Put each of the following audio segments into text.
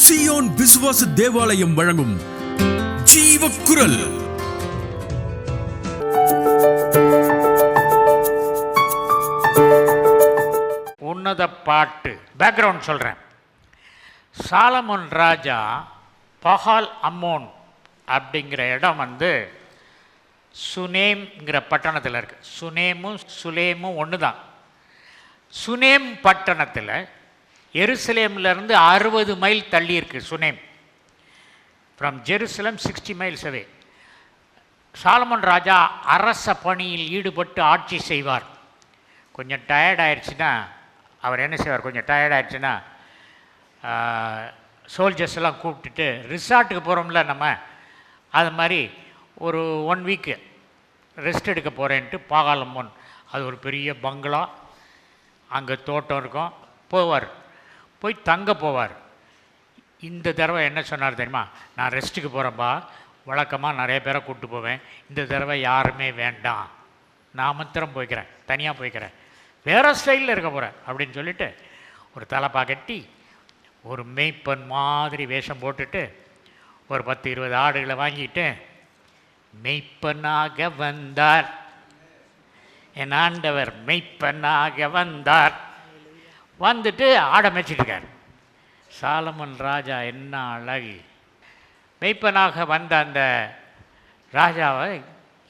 Zion விசுவாச தேவாலயம் வழங்கும் ஜீவக்குரல். உன்னத பாட்டு பேக்ரவுண்ட் சொல்கிறேன். சாலமோன் ராஜா பஹால் அம்மோன் அப்படிங்கிற இடம் சுனேம்ங்கிற பட்டணத்தில் இருக்குது. சுனேமும் சுலேமும் ஒன்று தான். சுனேம் பட்டணத்தில் எருசலேம்லேருந்து 60 மைல் தள்ளி இருக்குது Shunem. From Jerusalem 60 miles away. Solomon ராஜா அரச பணியில் ஈடுபட்டு ஆட்சி செய்வார். கொஞ்சம் டயர்ட் ஆயிடுச்சுன்னா அவர் என்ன செய்வார்? கொஞ்சம் டயர்ட் ஆயிடுச்சுன்னா சோல்ஜர்ஸ் எல்லாம் கூப்பிட்டுட்டு ரிசார்ட்டுக்கு போகிறோம்ல நம்ம, அது மாதிரி ஒரு 1 வீக்கு ரெஸ்ட் எடுக்க போகிறேன்ட்டு பாகாலம்மோன், அது ஒரு பெரிய பங்களா, அங்கே தோட்டம் இருக்கும், போவார். போய் தங்க போவார். இந்த தடவை என்ன சொன்னார் தெரியுமா? நான் ரெஸ்ட்டுக்கு போகிறேன்ப்பா, வழக்கமாக நிறைய பேரை கூப்பிட்டு போவேன், இந்த தடவை யாருமே வேண்டாம், நான் மாத்திரம் போய்க்கிறேன், தனியாக போய்க்கிறேன், வேறு ஸ்டைலில் இருக்க போகிறேன் அப்படின்னு சொல்லிவிட்டு ஒரு தலைப்பா கட்டி ஒரு மெய்ப்பன் மாதிரி வேஷம் போட்டுட்டு ஒரு 10-20 ஆடுகளை வாங்கிட்டு மெய்ப்பனாக வந்தார், என் ஆண்டவர் மெய்ப்பனாக வந்தார், வந்துட்டு ஆடை மேய்ச்சிட்ருக்கார். சாலமன் ராஜா என்ன அழகு! மெய்ப்பனாக வந்த அந்த ராஜாவை,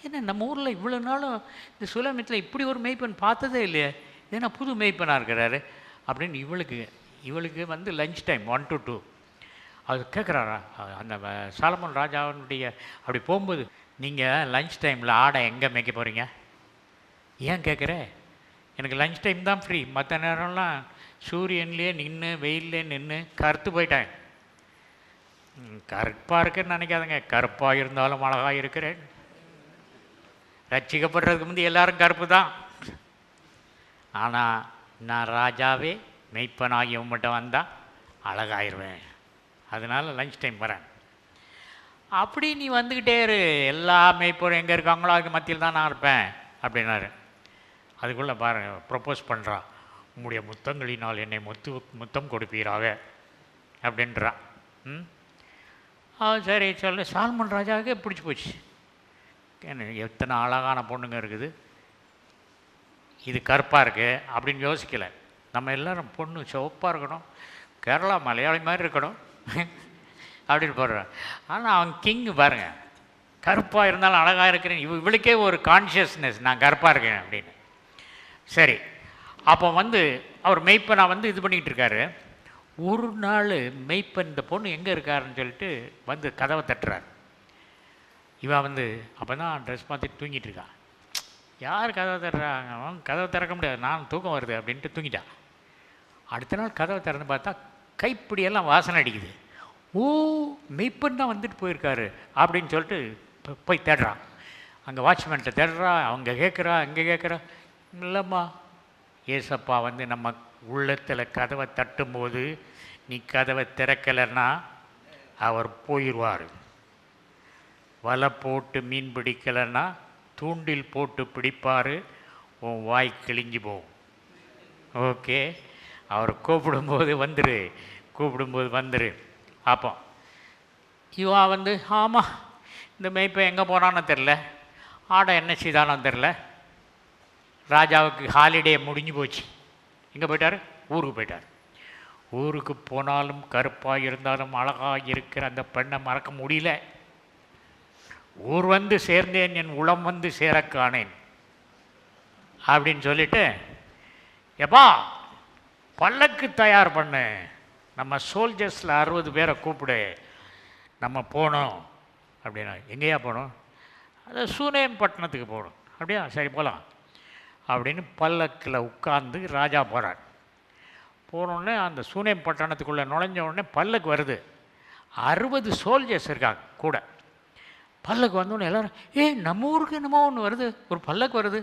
என்ன நம்ம ஊரில் இவ்வளோ நாளும் இந்த சுலமத்தில் இப்படி ஒரு மெய்ப்பன் பார்த்ததே இல்லையே, ஏன்னா புது மெய்ப்பனாக இருக்கிறாரு அப்படின்னு இவளுக்கு லஞ்ச் டைம் 1 to 2 அது கேட்குறாரா அந்த சாலமன் ராஜாவுடைய. அப்படி போகும்போது, நீங்கள் லஞ்ச் டைமில் ஆடை எங்கே மேய்க்க போகிறீங்க? ஏன் கேட்குற? எனக்கு லஞ்ச் டைம் தான் ஃப்ரீ, மற்ற நேரம்லாம் சூரியன்லேயே நின்று வெயிலே நின்று கருத்து போயிட்டேன். கருப்பாக இருக்குன்னு நினைக்காதுங்க, கருப்பாக இருந்தாலும் அழகாக இருக்கிறேன். ரட்சிக்கப்படுறதுக்கு முந்தைய எல்லாரும் கருப்பு தான். ஆனால் நான் ராஜாவே மெய்ப்பனாகி மட்டும் வந்தால் அழகாயிருவேன், அதனால் லஞ்ச் டைம் வரேன். அப்படி நீ வந்துக்கிட்டே இரு, எல்லா மெய்ப்பொருள் எங்கே இருக்காங்களோ அதுக்கு மத்தியில் தான் நான் இருப்பேன் அப்படின்னாரு. அதுக்குள்ளே பாருங்க, ப்ரப்போஸ் பண்ணுறா, உங்களுடைய முத்தங்களினால் என்னை முத்தம் கொடுப்பீராக அப்படின்றா. சரி சொல்ல, சாலமன் ராஜாவுக்கு பிடிச்சி போச்சு. எத்தனை அழகான பொண்ணுங்க இருக்குது, இது கருப்பாக இருக்குது அப்படின்னு யோசிக்கலை. நம்ம எல்லோரும் பொண்ணு சிவப்பாக இருக்கணும், கேரளா மலையாளி மாதிரி இருக்கணும் அப்படின்னு போடுறான். ஆனால் அவன் கிங்கு பாருங்கள், கருப்பாக இருந்தாலும் அழகாக இருக்கிறேன், இவளுக்கே ஒரு கான்ஷியஸ்னஸ், நான் கருப்பாக இருக்கேன் அப்படின்னு. சரி, அப்போ அவர் மெய்ப்பனை இது பண்ணிக்கிட்டு இருக்காரு. ஒரு நாள் மெய்ப்பன் இந்த பொண்ணு எங்கே இருக்காருன்னு சொல்லிட்டு கதவை தட்டுறார். இவன் அப்போ தான் ட்ரெஸ் மாற்றி தூங்கிட்டு இருக்கான். யார் கதவை தட்டுறாங்க? அவன் கதவை திறக்க முடியாது, நான் தூக்கம் வருது அப்படின்ட்டு தூங்கிட்டான். அடுத்த நாள் கதவை திறந்து பார்த்தா கைப்பிடியெல்லாம் வாசனை அடிக்குது. ஓ, மெய்ப்பன் தான் வந்துட்டு போயிருக்காரு அப்படின்னு சொல்லிட்டு போய் தேடுறான். அங்கே வாட்ச்மேன்கிட்ட தேடுறா, அவங்க கேட்குறா, அங்கே கேட்குறா. இல்லைம்மா, ஏசப்பா நம்ம உள்ளத்தில் கதவை தட்டும்போது நீ கதவை திறக்கலைன்னா அவர் போயிடுவார். வலை போட்டு மீன் பிடிக்கலைன்னா தூண்டில் போட்டு பிடிப்பார், உன் வாய் கிழிஞ்சு போகும். ஓகே, அவர் கூப்பிடும்போது வந்துரு. அப்போ இவன் ஆமாம், இந்த மெய்ப்பை எங்கே போனான்னு தெரில, ஆடை என்ன செய்தானோ தெரில. ராஜாவுக்கு ஹாலிடே முடிஞ்சு போச்சு. எங்கே போயிட்டார்? ஊருக்கு போயிட்டார். ஊருக்கு போனாலும் கருப்பாக இருந்தாலும் அழகாக இருக்கிற அந்த பெண்ணை மறக்க முடியல. ஊர் சேர்ந்தேன், என் உளம் சேரக்கானேன் அப்படின்னு சொல்லிட்டு, எப்பா பல்லக்கு தயார் பண்ணு, நம்ம சோல்ஜர்ஸில் 60 பேரை கூப்பிடு, நம்ம போகணும் அப்படின்னா. எங்கேயா போகணும்? அது சுனேம் பட்டணத்துக்கு போகணும். அப்படியா, சரி போகலாம் அப்படின்னு பல்லக்கில் உட்கார்ந்து ராஜா போகிறார். போனோடனே அந்த சுனேம் பட்டணத்துக்குள்ளே நுழைஞ்ச உடனே பல்லக்கு வருது. 60 சோல்ஜர்ஸ் இருக்காங்க கூட. பல்லக்கு வந்தோடனே எல்லோரும், நம்ம ஊருக்கு என்னமோ ஒன்று வருது, ஒரு பல்லக்கு வருது,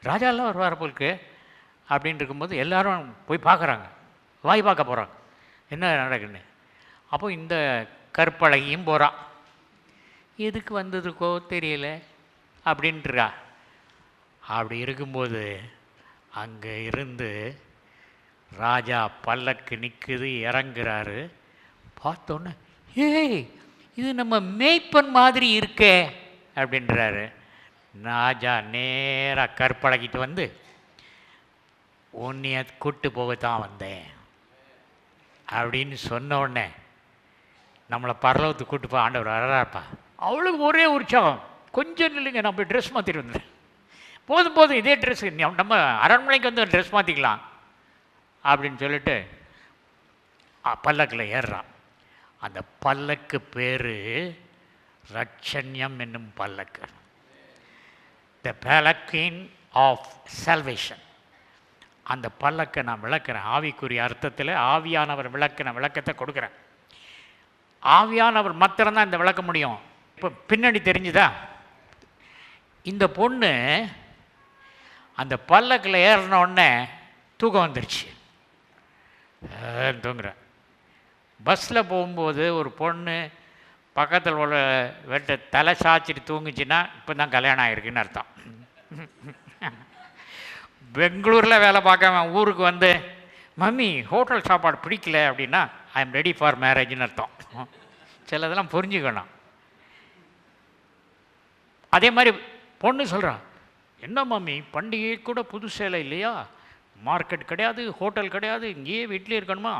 ராஜாலாம் வருவார் போலுக்கு அப்படின்னு இருக்கும்போது எல்லோரும் போய் பார்க்குறாங்க, வாய் பார்க்க போகிறாங்க என்ன நடக்குன்னு. அப்போ இந்த கற்பழகியும் போகிறான். எதுக்கு வந்ததுக்கோ தெரியல அப்படின்ட்டுருக்கா. அப்படி இருக்கும்போது அங்கே இருந்து ராஜா பல்லக்கு நிற்குது, இறங்குறாரு. பார்த்தோன்னே, ஏய் இது நம்ம மேய்ப்பன் மாதிரி இருக்கே அப்படின்றாரு. ராஜா நேராக கற்பழகிட்டு வந்து, உன்னைய கூட்டு போகத்தான் வந்தேன் அப்படின்னு சொன்ன உடனே நம்மளை பரலோகத்துக்கு கூட்டு போய் ஆண்டவர் வர்றாருப்பா. அவளுக்கு ஒரே உற்சாகம், கொஞ்சம் இல்லைங்க நான் போய் ட்ரெஸ் மாற்றிட்டு வந்தேன். போதும் போதும் இதே ட்ரெஸ், நம்ம அரண்மனைக்கு வந்து ட்ரெஸ் மாற்றிக்கலாம் அப்படின்னு சொல்லிட்டு பல்லக்கில் ஏறுறான். அந்த பல்லக்கு பேர் ரட்சண்யம் என்னும் பல்லக்கு, த பலக்கின் ஆஃப் சால்வேஷன். அந்த பல்லக்கை நான் விளக்குறேன், ஆவிக்குரிய அர்த்தத்தில் ஆவியானவர் விளக்கின விளக்கத்தை கொடுக்குறேன். ஆவியானவர் மாத்திரம்தான் இந்த விளக்க முடியும். இப்போ பின்னாடி தெரிஞ்சுதா, இந்த பொண்ணு அந்த பல்லக்கில் ஏறினோடனே தூக்கம் வந்துருச்சு, தூங்குறேன். பஸ்ஸில் போகும்போது ஒரு பொண்ணு பக்கத்தில் உள்ள வெட்ட தலை சாய்ச்சிட்டு தூங்குச்சுன்னா இப்போ தான் கல்யாணம் ஆகிருக்குன்னு அர்த்தம். பெங்களூரில் வேலை பார்க்க ஊருக்கு வந்து மம்மி ஹோட்டல் சாப்பாடு பிடிக்கல அப்படின்னா ஐ எம் ரெடி ஃபார் மேரேஜ்னு அர்த்தம். சிலதெல்லாம் புரிஞ்சுக்கணும். அதே மாதிரி பொண்ணு சொல்கிறான், என்ன மம்மி பண்டிகை கூட புது சேலை இல்லையா, மார்க்கெட் கிடையாது, ஹோட்டல் கிடையாது, இங்கேயே வீட்டிலே இருக்கணுமா?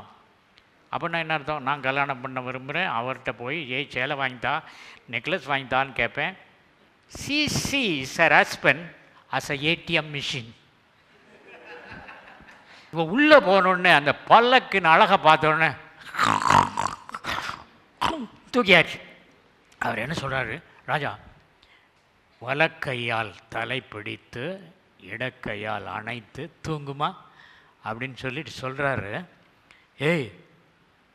அப்படின்னா என்ன அர்த்தம், நான் கல்யாணம் பண்ண விரும்புகிறேன், அவர்கிட்ட போய் சேலை வாங்கித்தா, நெக்லஸ் வாங்கித்தான்னு கேட்பேன். She is her husband as a ATM machine. இப்போ உள்ளே போனோடனே அந்த பல்லக்குன்னு அழகை பார்த்தோன்னே தூக்கியாச்சு. அவர் என்ன சொல்கிறாரு, ராஜா வலக்கையால் தலை பிடித்து இடக்கையால் அணைத்து தூங்குமா அப்படின்னு சொல்லிட்டு சொல்கிறாரு. ஏய்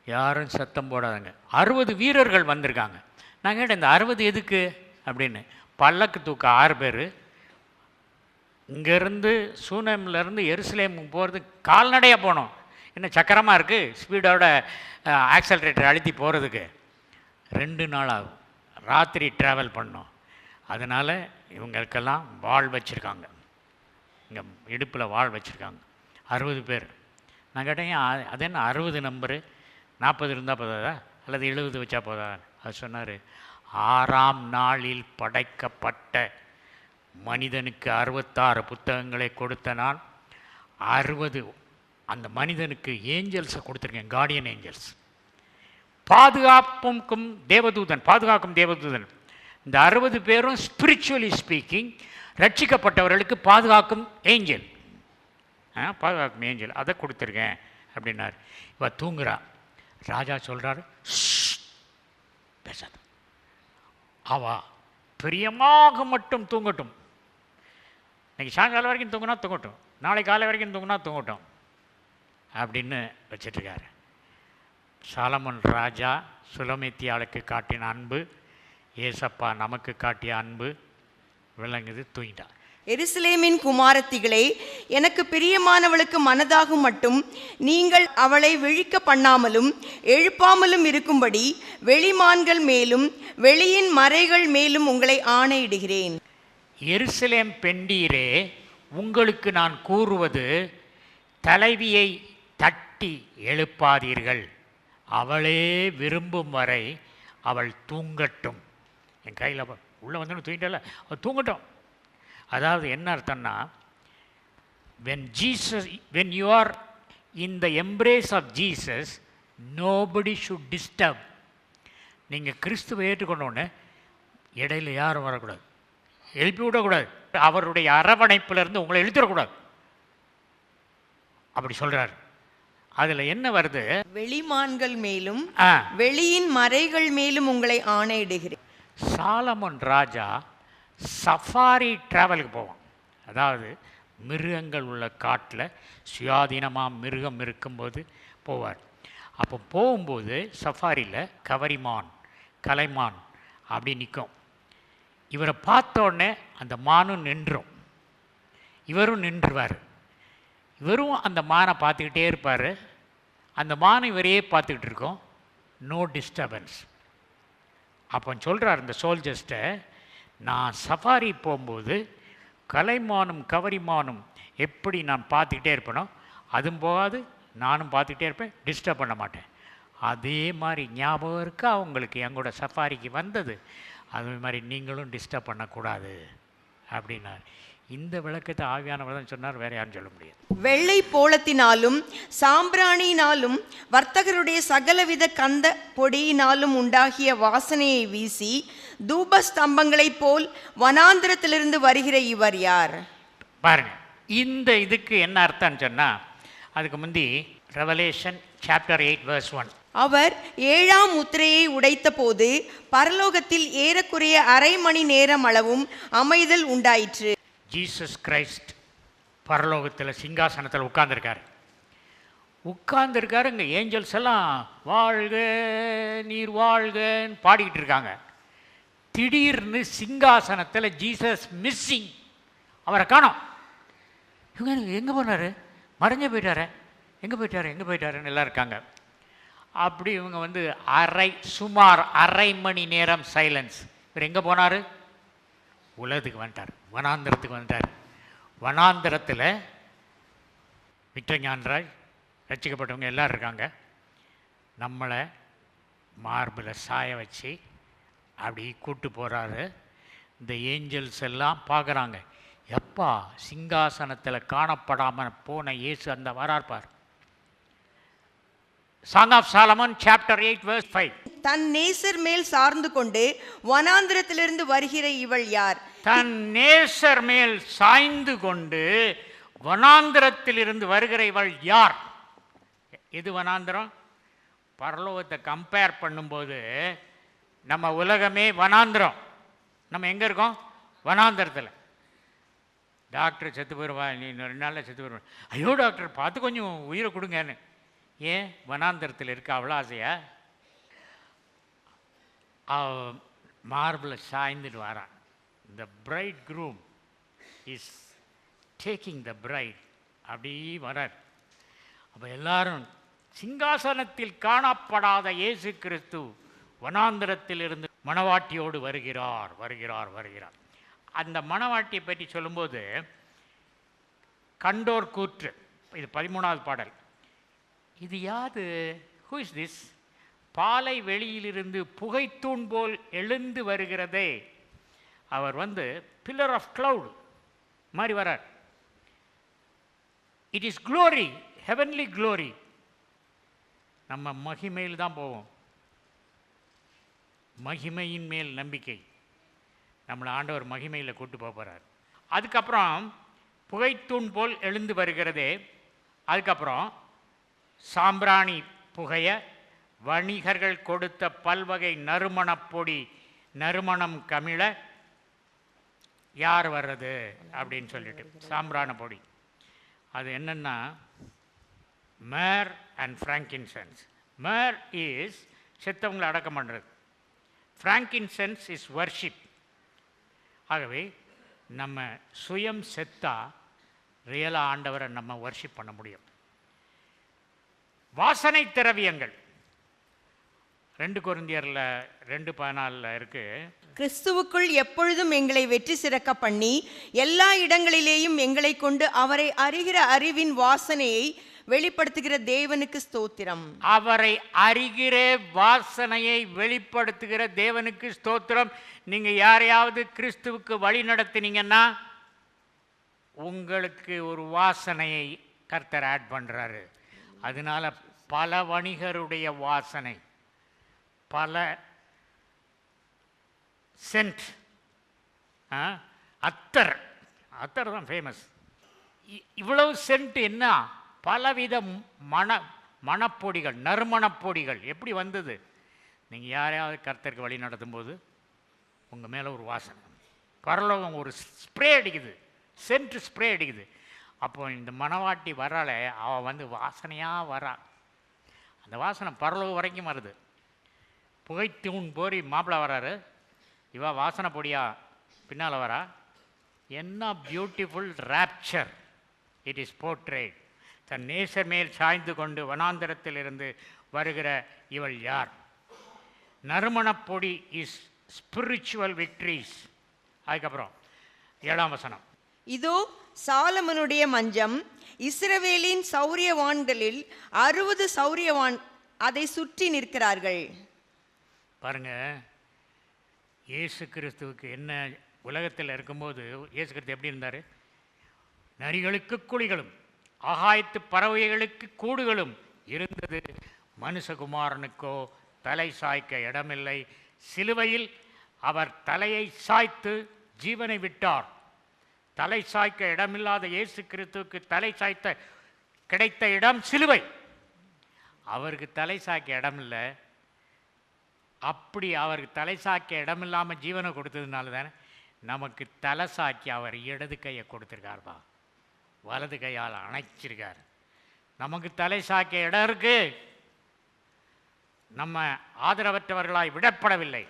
யாரும் சத்தம் போடாதங்க. 60 வீரர்கள் வந்திருக்காங்க. நான் கேட்டேன் இந்த 60 எதுக்கு அப்படின்னு. பல்லக்கு தூக்க 6 பேர், இங்கேருந்து சூனம்லேருந்து எருசலேமுக்கு போகிறது கால்நடையாக போகணும். இன்னும் சக்கரமாக இருக்குது, ஸ்பீடோட ஆக்சலரேட்டர் அழுத்தி போகிறதுக்கு 2 நாள் ஆகும், ராத்திரி ட்ராவல் பண்ணோம். அதனால் இவங்களுக்கெல்லாம் வாள் வச்சுருக்காங்க, இங்கே இடுப்பில் வாள் வச்சுருக்காங்க. 60 பேர். நான் கேட்டேன் அது என்ன 60 நம்பரு, 40 இருந்தால் போதாதா அல்லது 70 வச்சா போதா? அது சொன்னார், 6ஆம் நாளில் படைக்கப்பட்ட மனிதனுக்கு 66 புத்தகங்களை கொடுத்த நான் 60 அந்த மனிதனுக்கு ஏஞ்சல்ஸை கொடுத்துருக்கேன், கார்டியன் ஏஞ்சல்ஸ். பாதுகாப்பும் தேவதூதன். இந்த 60 பேரும் ஸ்பிரிச்சுவலி ஸ்பீக்கிங் ரட்சிக்கப்பட்டவர்களுக்கு பாதுகாக்கும் ஏஞ்சல், அதை கொடுத்துருக்கேன் அப்படின்னார். இவ தூங்குறா. ராஜா சொல்கிறாரு, பேசாத, அவா பிரியமாக மட்டும் தூங்கட்டும். இன்னைக்கு சாயங்காலம் வரைக்கும் தூங்கினா தூங்கட்டும், நாளைக்கு காலை வரைக்கும் தூங்கினா தூங்கட்டும் அப்படின்னு வச்சிட்ருக்காரு. சாலமன் ராஜா சுலமேத்தியாளுக்கு காட்டின அன்பு, ஏசப்பா நமக்கு காட்டிய அன்பு விளங்குது. தூங்கிட்டான். எருசலேமின் குமாரத்திகளே, எனக்கு பிரியமானவளுக்கு மனதாகும் மட்டும் நீங்கள் அவளை விழிக்க பண்ணாமலும் எழுப்பாமலும் இருக்கும்படி வெளிமான்கள் மேலும் வெளியின் மறைகள் மேலும் உங்களை ஆணையிடுகிறேன். எருசலேம் பெண்டீரே, உங்களுக்கு நான் கூறுவது, தலைவியை தட்டி எழுப்பாதீர்கள், அவளே விரும்பும் வரை அவள் தூங்கட்டும். என் கையில் உள்ளே வந்து தூங்கிட்டால, அவள் தூங்கட்டும். அதாவது என்ன அர்த்தம்னா, when you are in the embrace of Jesus, nobody should disturb. நீங்கள் கிறிஸ்துவை ஏற்றுக்கொண்டோன்னு இடையில் யாரும் வரக்கூடாது, எழுப்பி விடக்கூடாது, அவருடைய அரவணைப்பிலிருந்து உங்களை எழுத்திடக்கூடாது அப்படி சொல்கிறார். அதில் என்ன வருது, வெளிமான்கள் மேலும் வெளியின் மறைகள் மேலும் உங்களை ஆணையிடுகிறேன். சாலமன் ராஜா சஃபாரி ட்ராவலுக்கு போவான். அதாவது மிருகங்கள் உள்ள காட்டில் சுயாதீனமாக மிருகம் இருக்கும்போது போவார். அப்போ போகும்போது சஃபாரியில் கவரிமான், கலைமான் அப்படி நிற்கும். இவரை பார்த்தோடனே அந்த மானும் நின்றும், இவரும் நின்றுவார். இவரும் அந்த மானை பார்த்துக்கிட்டே இருப்பார், அந்த மானை இவரையே பார்த்துக்கிட்டு இருக்கோம். No disturbance. அப்போ சொல்கிறார் இந்த சோல்ஜர்ஸ்ட்டை, நான் சஃபாரி போகும்போது கலைமானும் கவரிமானும் எப்படி நான் பார்த்துக்கிட்டே இருப்பேனோ அதுவும் போகாது, நானும் பார்த்துக்கிட்டே இருப்பேன், டிஸ்டர்ப் பண்ண மாட்டேன். அதே மாதிரி ஞாபகம் இருக்கா உங்களுக்கு என் கூட சஃபாரிக்கு வந்தது, அதே மாதிரி நீங்களும் டிஸ்டர்ப் பண்ணக்கூடாது அப்படின்னார். இந்த விளக்கத்தை ஆவியானவர் தான் சொன்னார், வேற யாரும் சொல்ல முடியாது. வெள்ளை போளத்தினாலும் சாம்பிராணியினாலும் வர்த்தகருடைய சகலவித கந்த பொடியினாலும் உண்டாகிய வாசனையை வீசி தூப ஸ்தம்பங்களைப் போல் வனாந்திரத்திலிருந்து வருகிற இவர் யார்? பாருங்க, இந்த இதுக்கு என்ன அர்த்தம்னு சொன்னால், அதுக்கு முந்தி ரெவலேஷன் சாப்டர் 8 verse 1. அவர் 7ஆம் முத்திரையை உடைத்த போது பரலோகத்தில் ஏறக்குறைய அரை மணி நேரம் அளவும் அமைதல் உண்டாயிற்று. ஜீசஸ் கிரைஸ்ட் பரலோகத்தில் சிங்காசனத்தில் உட்கார்ந்துருக்காரு. இங்கே ஏஞ்சல்ஸ் எல்லாம் வாழ்க நீர் வாழ்கன்னு பாடிக்கிட்டு இருக்காங்க. திடீர்னு சிங்காசனத்தில் ஜீசஸ் மிஸ்ஸிங், அவரை காணோம். இவங்க எங்கே போனார், மறைஞ்சே போயிட்டாரு, எங்கே போயிட்டாருன்னு எல்லாம் இருக்காங்க. அப்படி இவங்க சுமார் அரை மணி நேரம் சைலன்ஸ். இவர் எங்கே போனார்? உலகத்துக்கு வந்துட்டார், வனாந்திரத்துக்கு வந்துட்டார். வனாந்திரத்தில் விக்டர் ஞானராஜ், ரட்சிக்கப்பட்டவங்க எல்லோரும் இருக்காங்க. நம்மளை மார்பில் சாய வச்சு அப்படி கூட்டு போகிறாரு. இந்த ஏஞ்சல்ஸ் எல்லாம் பார்க்குறாங்க, எப்பா சிங்காசனத்தில் காணப்படாமல் போன இயேசு அந்த வரார்பார். Song of Solomon chapter 8 verse 5. தன் நேசர் மேல் சார்ந்து கொண்டு வனாந்திரத்திலிருந்து வருகிற இவள் யார்? தன் நேசர் மேல் சாய்ந்து கொண்டு வனாந்திரத்திலிருந்து வருகிற இவள் யார்? எது வனாந்திரம்? பரலோகத்தை கம்பேர் பண்ணும்போது நம்ம உலகமே வனாந்திரம். நம்ம எங்கே இருக்கோம்? வனாந்திரத்தில். டாக்டர் செத்து போயிடுவா, நீ 2 நாளில் செத்து போயிடுவா. ஐயோ டாக்டர் பார்த்து கொஞ்சம் உயிரை கொடுங்கன்னு. ஏன்? வனாந்திரத்தில் இருக்க அவ்வளோ ஆசையா? மார்பில் சாய்ந்துட்டு வரான். The bridegroom is taking the bride. அப்படி வரார். அப்போ எல்லாரும் சிங்காசனத்தில் காணப்படாத இயேசு கிறிஸ்து வனாந்திரத்தில் இருந்து மணவாட்டியோடு வருகிறார். அந்த மணவாட்டியை பற்றி சொல்லும்போது கண்டோர் கூற்று, இது 13வது பாடல். இது யாது? Who is this? பாலை வெளியிலிருந்து புகைத்தூண் போல் எழுந்து வருகிறதே. அவர் பில்லர் ஆஃப் கிளவுட் மாதிரி வரார். It is glory, heavenly glory. நம்ம மகிமையில் தான் போவோம். மகிமையின் மேல் நம்பிக்கை. நம்மளை ஆண்டவர் மகிமையில் கூட்டு போகிறார். அதுக்கப்புறம் புகைத்தூண் போல் எழுந்து வருகிறதே. அதுக்கப்புறம் சாம்பிராணி புகைய, வணிகர்கள் கொடுத்த பல்வகை நறுமணப்பொடி நறுமணம் கமிழ, யார் வர்றது அப்படின்னு சொல்லிட்டு சாம்பிராண பொடி. அது என்னென்னா மேர் அண்ட் ஃப்ராங்கின்சென்ஸ். மேர் இஸ் செத்தவங்களை அடக்கம் பண்ணுறது. ஃப்ராங்கின்சென்ஸ் இஸ் வர்ஷிப். ஆகவே நம்ம சுயம் செத்தா ரியலாக ஆண்டவரை நம்ம வர்ஷிப் பண்ண முடியும். வாசனை திரவியங்கள் 2 கொரிந்தியரில் 2:14 இருக்கு. கிறிஸ்துவுக்குள் எப்பொழுதும் எங்களை வெற்றி சிறக்க பண்ணி எல்லா இடங்களிலேயும் எங்களை கொண்டு அவரை அறிகிற அறிவின் வாசனையை வெளிப்படுத்துகிற தேவனுக்கு ஸ்தோத்திரம். அவரை அறிகிற வாசனையை வெளிப்படுத்துகிற தேவனுக்கு ஸ்தோத்திரம். நீங்க யாரையாவது கிறிஸ்துவுக்கு வழி நடத்தினீங்கன்னா உங்களுக்கு ஒரு வாசனையை கர்த்தர் ஆட் பண்றாரு. அதனால பல வணிகருடைய வாசனை, பல சென்ட், அத்தர் தான் ஃபேமஸ். இவ்வளவு சென்ட் என்ன? பலவித மணப்பொடிகள், நறுமணப்பொடிகள். எப்படி வந்தது? நீங்கள் யாரையாவது கர்த்தருக்கு வழி நடத்தும் போது உங்கள் மேலே ஒரு வாசனை, பரலோகம் ஒரு ஸ்ப்ரே அடிக்குது, சென்ட் ஸ்ப்ரே அடிக்குது. அப்போ இந்த மணவாட்டி வரால அவள் வாசனையாக வரா. அந்த வாசனை பரலோகம் வரைக்கும் வருது. புகைத்தூண் போரி மாப்பிள்ளை வராரு, இவா வாசனை பொடியா பின்னால் வரா. என்ன beautiful rapture it is portrait. தன் நேசர் மேல் சாய்ந்து கொண்டு வனாந்திரத்தில் இருந்து வருகிற இவள் யார்? நறுமணப்பொடி இஸ் ஸ்பிரிச்சுவல் விக்ட்ரீஸ். அதுக்கப்புறம் 7ஆம் வசனம். இதோ சாலமனுடைய மஞ்சம், இஸ்ரவேலின் சௌரியவான்களில் 60 சௌரியவான் அதை சுற்றி நிற்கிறார்கள். பாருங்க, இயேசு கிறிஸ்துவுக்கு என்ன உலகத்தில் இருக்கும்போது இயேசு கிறிஸ்து எப்படி இருந்தார்? நரிகளுக்கு குழிகளும் ஆகாயத்து பறவைகளுக்கு கூடுகளும் இருந்தது, மனுஷகுமாரனுக்கோ தலை சாய்க்க இடமில்லை. சிலுவையில் அவர் தலையை சாய்த்து ஜீவனை விட்டார். தலை சாய்க்க இடமில்லாத இயேசு கிறிஸ்துவுக்கு தலை சாய்த்த கிடைத்த இடம் சிலுவை. அவருக்கு தலை சாய்க்க இடமில்லை. அப்படி அவருக்கு தலை சாய்க்க இடமில்லாமல் ஜீவனை கொடுத்ததுனால தானே நமக்கு தலை சாக்கி அவர் இடது கையை கொடுத்துருக்கார்பா, வலது கையால் அணைச்சிருக்கார். நமக்கு தலை சாய்க்க இடம் இருக்கு. நம்ம ஆதரவற்றவர்களாய் விடப்படவில்லை,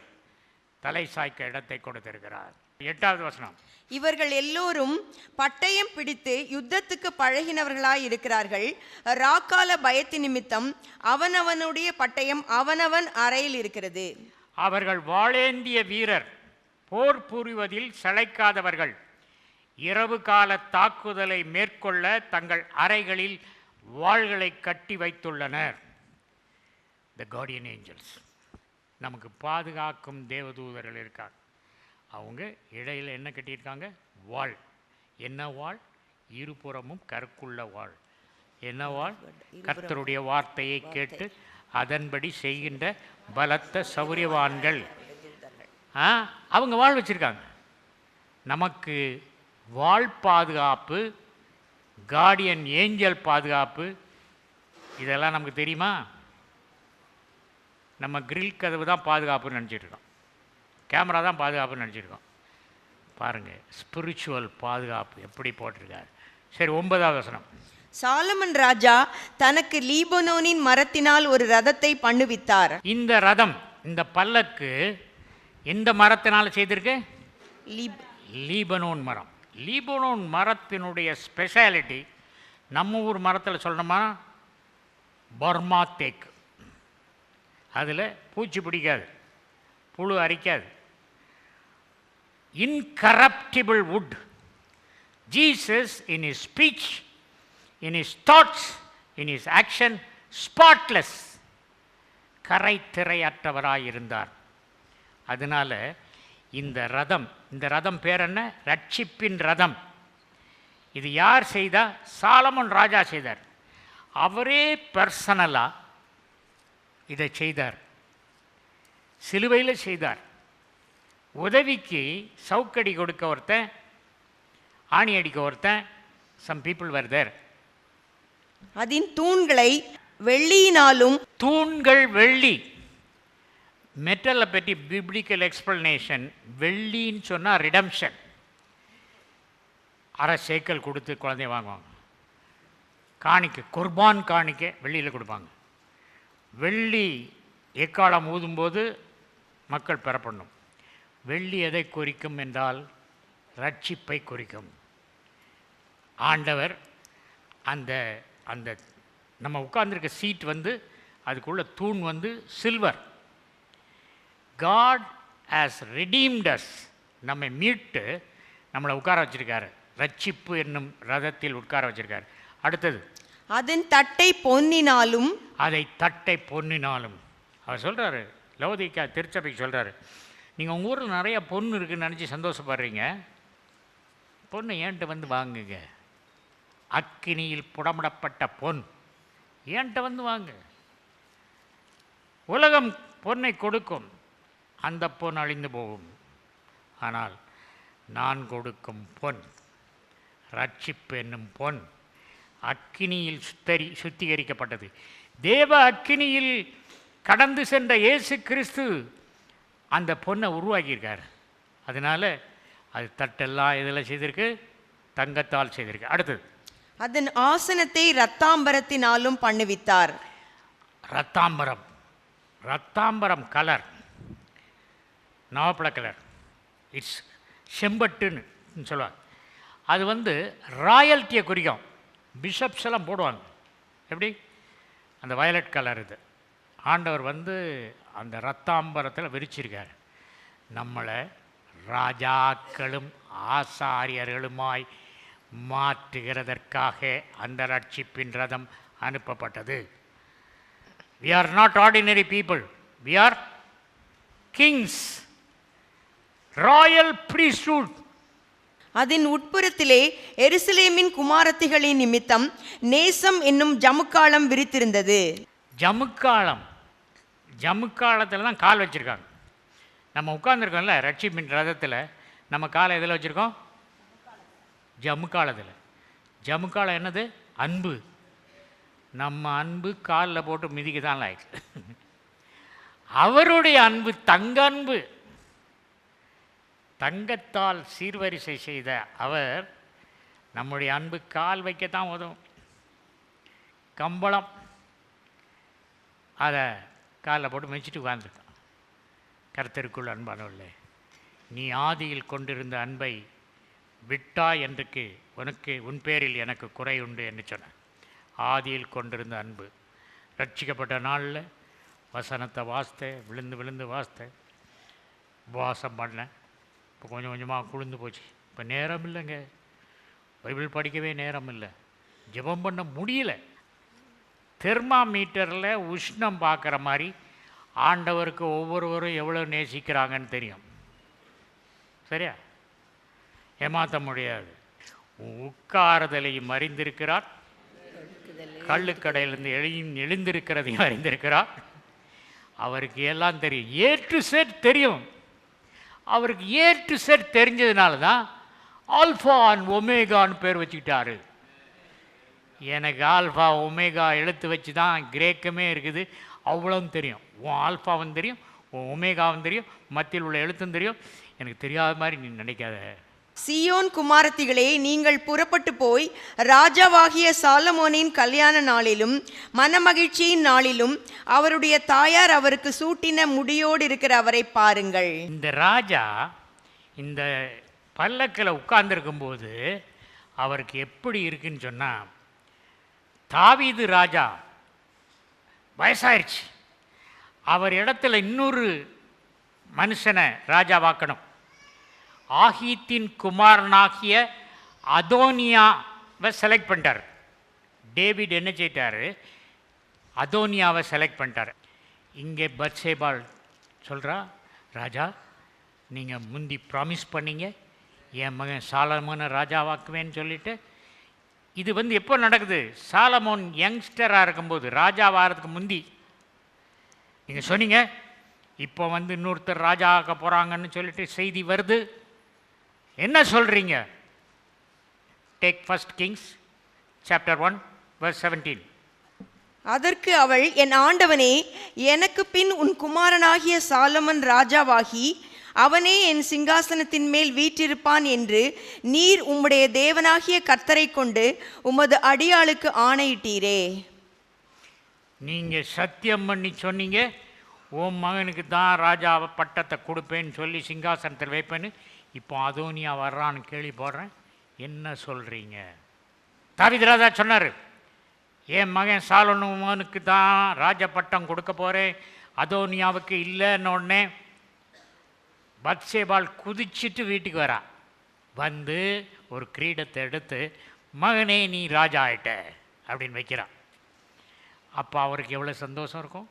தலை சாய்க்க இடத்தை கொடுத்திருக்கிறார். 8வது வசனம். இவர்கள் எல்லோரும் பட்டயம் பிடித்து யுத்தத்துக்கு பழகினவர்களாய் இருக்கிறார்கள். ராக்கால பயத்து நிமித்தம் அவனவனுடைய பட்டயம் அவனவன் அறையில் இருக்கிறது. அவர்கள் வாளேந்திய வீரர், போர் புரிவதில் சளைக்காதவர்கள், இரவு கால தாக்குதலை மேற்கொள்ள தங்கள் அறைகளில் வாள்களை கட்டி வைத்துள்ளனர். த கார்டியன் ஏஞ்சல்ஸ், நமக்கு பாதுகாக்கும் தேவதூதர்கள் இருக்காங்க. அவங்க இடையில் என்ன கட்டியிருக்காங்க? வாள். என்ன வாள்? இருபுறமும் கற்குள்ள வாள். என்ன வாள்? கர்த்தருடைய வார்த்தையை கேட்டு அதன்படி செய்கின்ற பலத்த சௌரியவான்கள். அவங்க வாள் வச்சுருக்காங்க. நமக்கு வாள் பாதுகாப்பு, கார்டியன் ஏஞ்சல் பாதுகாப்பு, இதெல்லாம் நமக்கு தெரியுமா? நம்ம கிரில் கதவு தான் பாதுகாப்புன்னு நினச்சிட்ருக்கோம், கேமரா தான் பாதுகாப்புன்னு நினச்சிருக்கோம். பாருங்கள், ஸ்பிரிச்சுவல் பாதுகாப்பு எப்படி போட்டிருக்காரு. சரி, 9வது வசனம். சாலமன் ராஜா தனக்கு லீபனோனின் மரத்தினால் ஒரு ரதத்தை பண்ணுவித்தார். இந்த ரதம், இந்த பல்லக்கு எந்த மரத்தினால் செய்திருக்கு? லீபனோன் மரம். லீபனோன் மரத்தினுடைய ஸ்பெஷாலிட்டி நம்ம ஊர் மரத்தில் சொல்லணுமா, பர்மா தேக்கு. அதில் பூச்சி பிடிக்காது, புழு அரிக்காது. Incorruptible wood. Jesus in his speech, in his thoughts, in his action spotless, கரை திரையற்றவராயிருந்தார். அதனால் இந்த ரதம் பேர் என்ன? ரட்சிப்பின் ரதம். இது யார் செய்தா? சாலமன் ராஜா செய்தார். அவரே பர்சனலாக இதை செய்தார், சிலுவையில் செய்தார். உதவிக்கு சவுக்கடி கொடுக்க ஒருத்தன், ஆணி அடிக்க ஒருத்தன், சம் பீப்புள் were there. அதன் தூண்களை வெள்ளியினாலும். தூண்கள் வெள்ளி. மெட்டலை பற்றி பிப்ளிக்கல் எக்ஸ்பிளனேஷன், வெள்ளின்னு சொன்னால் ரிடம்ஷன். அரை சேக்கல் கொடுத்து குழந்தைய வாங்குவாங்க. காணிக்கை, குர்பான் காணிக்கை வெள்ளியில் கொடுப்பாங்க. வெள்ளி எக்காலம் ஊதும்போது மக்கள் பெறப்படணும். வெள்ளி எதை குறிக்கும் என்றால் ரட்சிப்பை குறிக்கும். ஆண்டவர் அந்த அந்த நம்ம உட்கார்ந்துருக்க சீட் அதுக்குள்ள தூண் silver. God has redeemed us. நம்மை மீட்டு நம்மளை உட்கார வச்சிருக்காரு, ரட்சிப்பு என்னும் ரதத்தில் உட்கார வச்சிருக்காரு. அடுத்தது, அதன் தட்டை பொன்னினாலும். அதை தட்டை பொன்னினாலும். அவர் சொல்கிறாரு, லவோதிக்கா திருச்சபைக்கு சொல்கிறாரு, நீங்கள் உங்கள் ஊரில் நிறையா பொண்ணு இருக்குதுன்னு நினச்சி சந்தோஷப்படுறீங்க, பொண்ணு ஏன்ட்ட வாங்குங்க. அக்கினியில் புடமிடப்பட்ட பொன் ஏன்ட்ட வாங்க. உலகம் பொன்னை கொடுக்கும், அந்த பொன் அழிந்து போகும். ஆனால் நான் கொடுக்கும் பொன், ரட்சிப்பு என்னும் பொன், அக்கினியில் சுத்திகரிக்கப்பட்டது. தேவ அக்கினியில் கடந்து சென்ற இயேசு கிறிஸ்து அந்த பொண்ணை உருவாக்கியிருக்கார். அதனால் அது தட்டெல்லாம் இதில் செய்திருக்கு, தங்கத்தால் செய்திருக்கு. அடுத்தது, அதன் ஆசனத்தை இரத்தாம்பரத்தினாலும் பண்ணுவித்தார். ரத்தாம்பரம் கலர், நவப்பழ கலர், இட்ஸ் செம்பட்டுன்னு சொல்லுவாங்க. அது ராயல்ட்டியை குறிக்கும். பிஷப்ஸ் எல்லாம் போடுவாங்க. எப்படி? அந்த வயலட் கலர். இது ஆண்டவர் அந்த ரத்தாம்பரத்தில் விரிச்சிருக்கார். நம்மளை ராஜாக்களும் ஆசாரியர்களுமாய் மாற்றுகிறதற்காக அந்த ரட்சிப்பின் ரதம் அனுப்பப்பட்டது. We are not ordinary people. We are kings. Royal priesthood. அதன் உட்புறத்திலே எருசலேமின் குமாரத்திகளின் நிமித்தம் நேசம் என்னும் ஜமுக்காலம் விரித்திருந்தது. ஜமுக்காலம், ஜமுக்காலத்தில் தான் கால் வச்சுருக்காங்க. நம்ம உட்கார்ந்துருக்கோம்ல ரட்சிப்பின் ரதத்தில், நம்ம காலை எதில் வச்சுருக்கோம்? ஜமுக்காலத்தில். ஜமுக்காலம் என்னது? அன்பு. நம்ம அன்பு காலில் போட்டு மிதிக்க தான் லாய்க்கு. அவருடைய அன்பு தங்க அன்பு. தங்கத்தால் சீர்வரிசை செய்த அவர் நம்முடைய அன்பு கால் வைக்கத்தான் உதவும். கம்பளம், அதை காலில் போட்டு மிதிச்சிட்டு உட்கார்ந்துருக்கான். கர்த்தருக்குள் அன்பானவர்களே, நீ ஆதியில் கொண்டிருந்த அன்பை விட்டாய் என்றுக்கு உனக்கு உன் பேரில் எனக்கு குறை உண்டு என்று சொன்னான். ஆதியில் கொண்டிருந்த அன்பு. ரட்சிக்கப்பட்ட நாளில் வசனத்தை வாசித்தேன், விழுந்து விழுந்து வாசித்தேன், உபவாசம் பண்ணேன். இப்போ கொஞ்சம் கொஞ்சமாக குளிர்ந்து போச்சு. இப்போ நேரம் இல்லைங்க, பைபிள் படிக்கவே நேரம் இல்லை, ஜெபம் பண்ண முடியல. தெர்மாமீட்டரில் உஷ்ணம் பார்க்குற மாதிரி ஆண்டவருக்கு ஒவ்வொருவரும் எவ்வளோ நேசிக்கிறாங்கன்னு தெரியும். சரியா? ஏமாற்ற முடியாது. உட்காருதலையும் அறிந்திருக்கிறார், கள்ளுக்கடையிலிருந்து எழுந்திருக்கிறதையும் அறிந்திருக்கிறார். அவருக்கு எல்லாம் தெரியும். ஏ டு செட் தெரியும். அவருக்கு ஏ டு செட் தெரிஞ்சதுனால தான் ஆல்ஃபா அண்ட் ஒமேகான்னு பேர் வச்சுக்கிட்டாரு. எனக்கு ஆல்ஃபா ஒமேகா எழுத்து வச்சு தான் கிரேக்கமே இருக்குது. அவ்வளோவும் தெரியும். உன் ஆல்ஃபாவும் தெரியும், உன் ஒமேகாவும் தெரியும், மத்தியில் உள்ள எழுத்தும் தெரியும். எனக்கு தெரியாத மாதிரி நீ நினைக்காத. சீயோன் குமாரத்திகளே, நீங்கள் புறப்பட்டு போய் ராஜாவாகிய சாலமோனின் கல்யாண நாளிலும் மனமகிழ்ச்சியின் நாளிலும் அவருடைய தாயார் அவருக்கு சூட்டின முடியோடு இருக்கிற அவரை பாருங்கள். இந்த ராஜா இந்த பல்லக்கில் உட்கார்ந்துருக்கும்போது அவருக்கு எப்படி இருக்குன்னு சொன்னால், தாவீது ராஜா வயசாயிருச்சு, அவர் இடத்துல இன்னொரு மனுஷனை ராஜாவாக்கணும். ஆகீத்தின் குமாரனாகிய அதோனியாவை செலக்ட் பண்ணிட்டார். டேவிட் என்ன செய்தார்? அதோனியாவை செலக்ட் பண்ணிட்டார். இங்கே பத்சேபாள் சொல்கிறா, ராஜா நீங்கள் முந்தி ப்ராமிஸ் பண்ணீங்க என் மகன் சாலமோனை ராஜாவாக்குவேன்னு சொல்லிட்டு. இது எப்போ நடக்குது? சாலமோன் யங்ஸ்டராக இருக்கும்போது, ராஜாவாகிறதுக்கு முந்தி நீங்கள் சொன்னீங்க. இப்போ இன்னொருத்தர் ராஜா ஆக்க போகிறாங்கன்னு சொல்லிட்டு செய்தி வருது. என்ன சொல்கிறீங்க? Take first Kings chapter 1 verse 17. அதற்கு அவள், என் ஆண்டவனே, எனக்கு பின் உன் குமாரனாகிய சாலமன் ராஜாவாகி அவனே என் சிங்காசனத்தின் மேல் வீற்றிருப்பான் என்று நீர் உம்முடைய தேவனாகிய கர்த்தரை கொண்டு உமது அடியாளுக்கு ஆணையிட்டீரே. நீங்கள் சத்தியம் பண்ணி சொன்னீங்க, உன் மகனுக்கு தான் ராஜா பட்டத்தை கொடுப்பேன்னு சொல்லி சிங்காசனத்தில் வைப்பேன்னு. இப்போ அதோனியா வர்றான்னு கேள்வி போடுறேன், என்ன சொல்கிறீங்க? தாவீது ராஜா சொன்னார், என் மகன் சாலமோனுக்கு தான் ராஜ பட்டம் கொடுக்க போகிறேன், அதோனியாவுக்கு இல்லைன்னு உடனே பத்சேபாள் குதிச்சுட்டு வீட்டுக்கு வரா. ஒரு கிரீடத்தை எடுத்து, மகனே நீ ராஜா ஆயிட்ட அப்படின்னு வைக்கிறான். அப்போ அவருக்கு எவ்வளோ சந்தோஷம் இருக்கும்?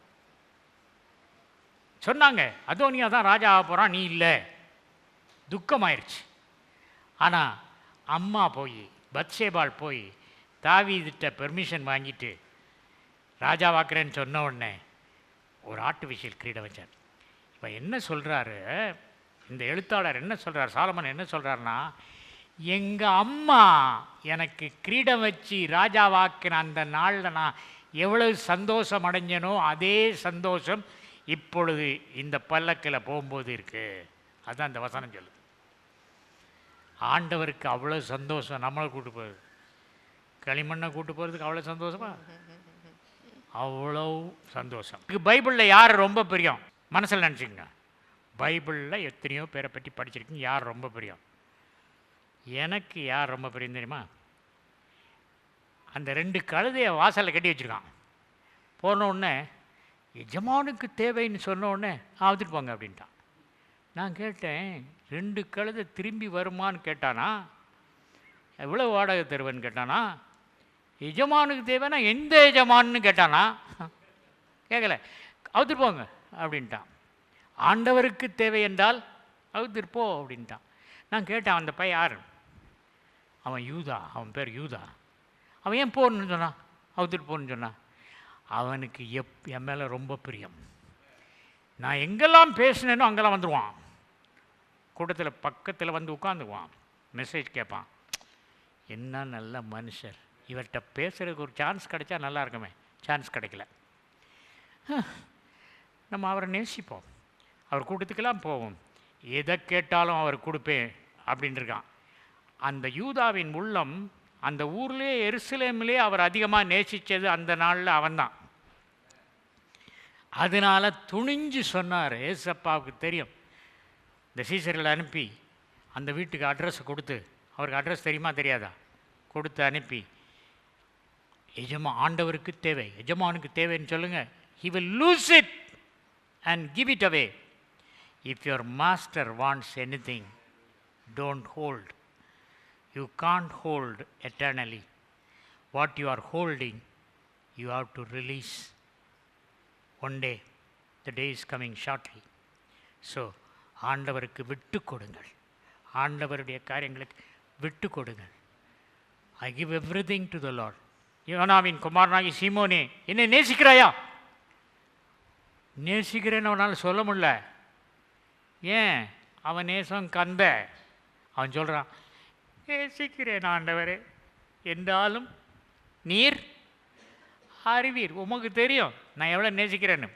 சொன்னாங்க அதோனியா தான் ராஜா ஆக போகிறான், நீ இல்லை. துக்கமாயிருச்சு. ஆனால் அம்மா போய், பத்சேபாள் போய் தாவீதுட்ட பெர்மிஷன் வாங்கிட்டு ராஜாவாக்குறேன்னு சொன்ன உடனே ஒரு ஆர்டிஃபிஷியல் கிரீடம் வச்சார். இப்போ என்ன சொல்கிறாரு இந்த எழுத்தாளர்? என்ன சொல்கிறார்? சாலமன் என்ன சொல்கிறாருன்னா, எங்கள் அம்மா எனக்கு கிரீடம் வச்சு ராஜாவாக்கின அந்த நாளில் நான் எவ்வளவு சந்தோஷம் அடைஞ்சனோ அதே சந்தோஷம் இப்பொழுது இந்த பல்லக்கில் போகும்போது இருக்குது. அதுதான் இந்த வசனம் சொல்லுது. ஆண்டவருக்கு அவ்வளோ சந்தோஷம் நம்மளை கூட்டு போகுது. களிமண்ணை கூட்டு போகிறதுக்கு அவ்வளோ சந்தோஷமா? அவ்வளோ சந்தோஷம். பைபிளில் யார் ரொம்ப பிரியம்? மனசில் நினச்சிக்கங்க. பைபிளில் எத்தனையோ பேரை பற்றி படிச்சிருக்கீங்க. யார் ரொம்ப பிரியம்? எனக்கு யார் ரொம்ப பிரியம் தெரியுமா? அந்த 2 கழுதையை வாசலில் கட்டி வச்சுருக்கான். போன உடனே எஜமானுக்கு தேவைன்னு சொன்ன உடனே ஆத்துட்டு போங்க அப்படின்ட்டான். நான் கேட்டேன், 2 கழுதை திரும்பி வருமானு கேட்டானா, எவ்வளோ வாடகை தருவேன்னு கேட்டானா, எஜமானுக்கு தேவைன்னா எந்த எஜமானு கேட்டானா, கேட்கல, அவுத்துட்டு போங்க அப்படின்ட்டான். ஆண்டவருக்கு தேவை என்றால் அவுத்துட்டு போ அப்படின்ட்டான். நான் கேட்டேன், அந்த பையன் யார்? அவன் யூதா, அவன் பேர் யூதா. அவன் ஏன் போகணுன்னு சொன்னான், அவுத்துட்டு போகணுன்னு சொன்னான்? அவனுக்கு என் மேலே ரொம்ப பிரியம். நான் எங்கெல்லாம் பேசினேனோ அங்கெல்லாம் வந்துடுவான். கூட்டத்தில் பக்கத்தில் வந்து உட்காந்துக்குவான், மெசேஜ் கேட்பான். என்ன நல்ல மனுஷர், இவர்கிட்ட பேசுகிறதுக்கு ஒரு சான்ஸ் கிடைச்சா நல்லா இருக்குமே. சான்ஸ் கிடைக்கல. நம்ம அவரை நேசிப்போம், அவர் கூட்டத்துக்கெல்லாம் போவோம், எதை கேட்டாலும் அவர் கொடுப்பேன் அப்படின்னு இருக்கான். அந்த யூதாவின் உள்ளம் அந்த ஊர்லேயே எருசலேமிலே அவர் அதிகமாக நேசித்தது அந்த நாளில் அவன்தான். அதனால் துணிஞ்சு சொன்னார். ஏசப்பாவுக்கு தெரியும். இந்த சீசர்களை அனுப்பி அந்த வீட்டுக்கு அட்ரஸை கொடுத்து, அவருக்கு அட்ரஸ் தெரியுமா தெரியாதா, கொடுத்து அனுப்பி, ஆண்டவருக்கு தேவை, எஜமானுக்கு தேவைன்னு சொல்லுங்கள். He will lose it and give it away. If your master wants anything, don't hold. You can't hold eternally. What you are holding, you have to release. One day, the day is coming shortly. So, ஆண்டவருக்கு விட்டு கொடுங்கள், ஆண்டவருடைய காரியங்களுக்கு விட்டு கொடுங்கள். I give everything to the Lord. யோனாவின் குமாரனாகி சீமோனே, என்னை நேசிக்கிறாயா? நேசிக்கிறேன்னு அவனால் சொல்ல முடியல. ஏன்? அவன் நேசம் கந்த. அவன் சொல்கிறான், நேசிக்கிறேன் ஆண்டவரே, என்றாலும் நீர் அறிவீர், உமக்கு தெரியும் நான் எவ்வளோ நேசிக்கிறேன்னு.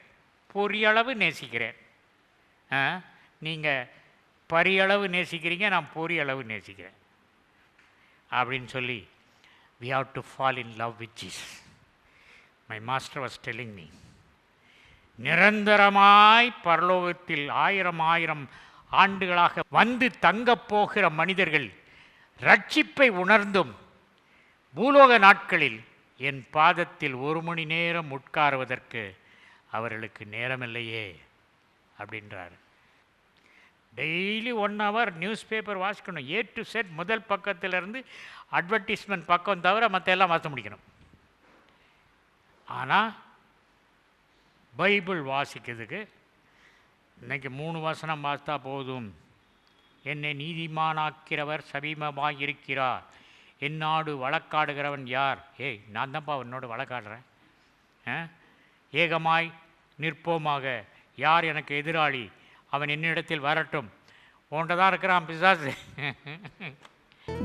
பொரியளவு நேசிக்கிறேன். நீங்கள் பரியளவு நேசிக்கிறீங்க, நான் பொரியளவு நேசிக்கிறேன் அப்படின்னு சொல்லி, we have to fall in love with Jesus. My master was telling me, நிரந்தரமாய் பரலோகத்தில் 1000 ஆண்டுகளாக வந்து தங்கப் போகிற மனிதர்கள் ரட்சிப்பை உணர்ந்தும் பூலோக நாட்களில் என் பாதத்தில் 1 மணி நேரம் உட்காருவதற்கு அவர்களுக்கு நேரமில்லையே அப்படின்றார். டெய்லி 1 hour நியூஸ் பேப்பர் வாசிக்கணும். A to Z, முதல் பக்கத்திலிருந்து அட்வர்டைஸ்மெண்ட் பக்கம் தவிர மற்ற எல்லாம் வாசிக்க முடிக்கணும். ஆனால் பைபிள் வாசிக்கிறதுக்கு இன்றைக்கி 3 வசனம் வாசித்தா போதும். என்னை நீதிமானாக்கிறவர் சமீபமாக இருக்கிறார், என்னோடு வழக்காடுகிறவன் யார்? ஏய், நான் தான்ப்பா என்னோடு வழக்காடுறேன். ஏகமாய் நிற்போமாக, யார் எனக்கு எதிராளி? அவன் என்னிடத்தில் வரட்டும். உன்கிட்ட இருக்கிறான் பிசாசு.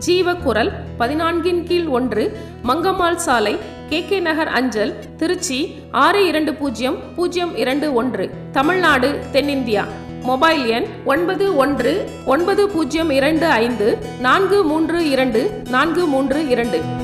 ஜீவக்குரல் 14/1, மங்கம்மாள் சாலை, KK நகர் அஞ்சல், திருச்சி 620021, தமிழ்நாடு, தென்னிந்தியா. மொபைல் எண் 919025432432.